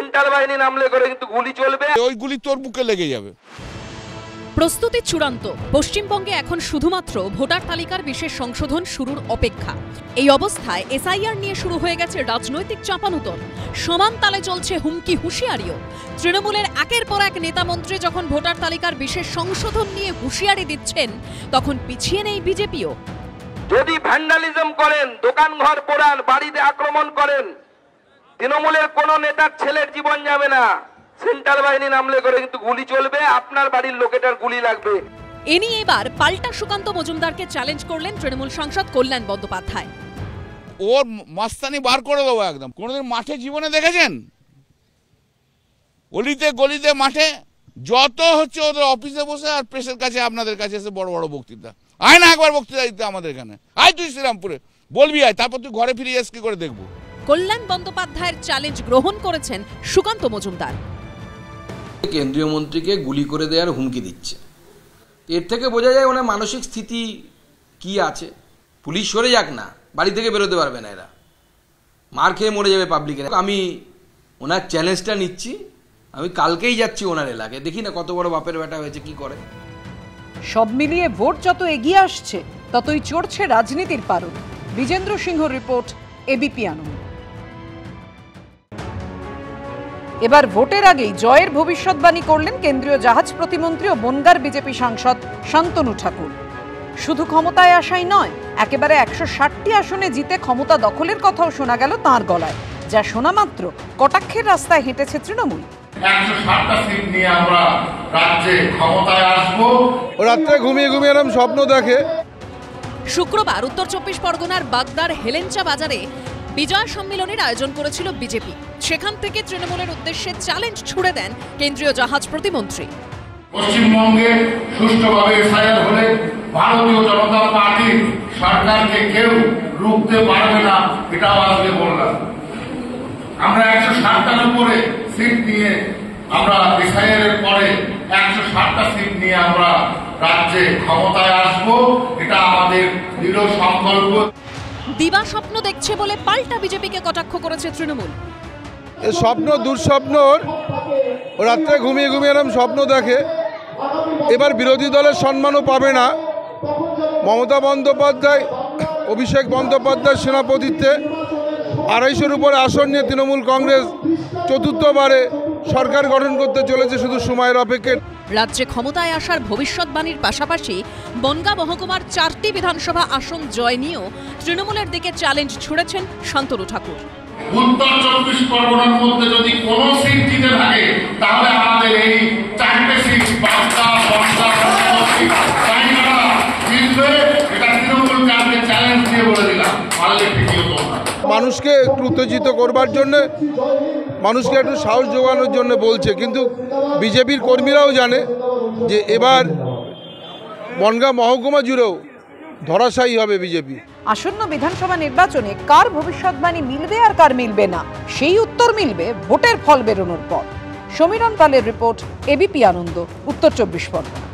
Central বাহিনী নামলে করে কিন্তু গুলি চলবে, ওই গুলি তোর বুকে লেগে যাবে। প্রস্তুতি চূড়ান্ত। পশ্চিমবঙ্গে এখন শুধুমাত্র ভোটার তালিকার বিশেষ সংশোধন শুরুর অপেক্ষা। এই অবস্থায় এসআইআর নিয়ে শুরু হয়ে গেছে রাজনৈতিক চাপানুতর। সমান তালে চলছে হুমকি হুঁশিয়ারিও। তৃণমূলের একের পর এক নেতামন্ত্রী যখন ভোটার তালিকার বিশেষ সংশোধন নিয়ে হুঁশিয়ারি দিচ্ছেন, তখন পিছিয়ে নেই বিজেপিও। যদি ভ্যান্ডালিজম করেন, দোকান ঘর পোড়ান, বাড়িতে আক্রমণ করেন, তৃণমূলের কোন নেতার ছেলের জীবন যাবে না। সেন্ট্রাল বাহিনী নামলে করে কিন্তু গুলি চলবে, আপনার বাড়ির লোকেটার গুলি লাগবে। এ নিয়ে এবার পাল্টা সুকান্ত মজুমদারকে চ্যালেঞ্জ করলেন তৃণমূল সাংসদ কল্যাণ বন্দ্যোপাধ্যায়। ওর মাস্তানি বার করে দেবো একদম। কোনোদিন মাঠে জীবনে দেখেছেন? অলিতে গলিতে মাঠে যত হচ্ছে ওদের অফিসে বসে আর প্রেসের কাছে আপনাদের কাছে এসে বড় বড় বক্তৃতা। আয় না একবার বক্তৃতা দিতে আমাদের এখানে, আয় তুই শ্রীরামপুরে বলবি, আয়, তারপর তুই ঘরে ফিরে যাস কি করে দেখবো। কল্যাণ বন্দ্যোপাধ্যায়ের চ্যালেঞ্জ গ্রহণ করেছেন সুকান্ত মজুমদার। কেন্দ্রীয় মন্ত্রীকে গুলি করে দেওয়ার হুমকি দিচ্ছে, এর থেকে বোঝা যায় ওনার মানসিক স্থিতি কি আছে। পুলিশ সরে যাক না, বাড়ি থেকে বেরোতে পারবে না এরা, মার খেয়ে মরে যাবে পাবলিকের। আমি ওনার চ্যালেঞ্জটা নিচ্ছি, আমি কালকেই যাচ্ছি ওনার এলাকায়, দেখি না কত বড় বাপের বেটা হয়েছে, কি করে। সব মিলিয়ে ভোট যত এগিয়ে আসছে ততই চড়ছে রাজনীতির পারদ। বিজেন্দ্র সিংহর রিপোর্ট, এবিপি আনন্দ। এবার ভোটের আগেই জয়ের ভবিষ্যৎবাণী করলেন কেন্দ্রীয় জাহাজ প্রতিমন্ত্রী ও বনগাঁর বিজেপি সাংসদ শান্তনু ঠাকুর। শুধু ক্ষমতায় আসাই নয়, একেবারে 160টি আসনে জিতে ক্ষমতা দখলের কথাও শোনা গেল তাঁর গলায়, যা শোনা মাত্র কটাক্ষের রাস্তায় হেঁটেছে তৃণমূল। 160টা সিট নিয়ে আমরা রাজ্যে ক্ষমতায় আসবো। রাত্রে ঘুমিয়ে ঘুমিয়ে এরকম স্বপ্ন দেখে। শুক্রবার উত্তর 24 পরগনার বাগদার হেলেঞ্চা বাজারে বিজয় সম্মেলনের আয়োজন করেছিল বিজেপি। সেখান থেকে তৃণমূলের উদ্দেশ্যে চ্যালেঞ্জ ছুড়ে দেন কেন্দ্রীয় জাহাজ প্রতিমন্ত্রী। পশ্চিমবঙ্গে সুষ্ঠুভাবে এসআইআর হলে ভারতীয় জনতা পার্টির সরকারকে কেউ রুখতে পারবে না, এটাও আজকে বললাম। আমরা 160টার উপরে সিট নিয়ে আমরা এসআইআর এর পরে 160টা সিট নিয়ে আমরা রাজ্যে ক্ষমতায় আসবো, এটা আমাদের দৃঢ় সংকল্প। দিবা স্বপ্ন দেখছে বলে পাল্টা বিজেপিকে কটাক্ষ করেছে তৃণমূল। এ স্বপ্ন দুঃস্বপ্নর, রাত্রে ঘুমিয়ে ঘুমিয়ে এরকম স্বপ্ন দেখে। এবার বিরোধী দলের সম্মানও পাবে না। মমতা বন্দ্যোপাধ্যায়, অভিষেক বন্দ্যোপাধ্যায় সেনাপতিত্বে 250-এর উপরে আসন নিয়ে তৃণমূল কংগ্রেস চতুর্থবারে সরকার গঠন করতে চলেছে, শুধু সময়ের অপেক্ষা। রাজ্যে ক্ষমতায় আসার ভবিষ্যৎবাণীর পাশাপাশি বনগাঁ মহকুমার 4টি বিধানসভা আসন জয় নিয়েও তৃণমূলের দিকে চ্যালেঞ্জ ছুড়েছেন শান্তনু ঠাকুর। উত্তর 24 পরগনার মধ্যে যদি কোন সিট জিতে থাকে, তাহলে আমাদের এই 4টে সিট বাগদা, বনগাঁ, জিতবে। এটা তৃণমূল কালকে চ্যালেঞ্জ দিয়ে বলে দিলাম, পারলে ঠিকই হতো না। মানুষকে একটু উত্তেজিত করবার জন্যে, মানুষকে একটু সাহস যোগানোর জন্য বলছে, কিন্তু বিজেপির কর্মীরাও জানে যে এবার বনগাঁ মহকুমা জুড়েও ধরাশায়ী হবে বিজেপি। আসন্ন বিধানসভা নির্বাচনে কার ভবিষ্যৎবাণী মিলবে আর কার মিলবে না, সেই উত্তর মিলবে ভোটের ফল বেরোনোর পর। সমীরণ পালের রিপোর্ট, এবিপি আনন্দ, উত্তর 24 পরগনা।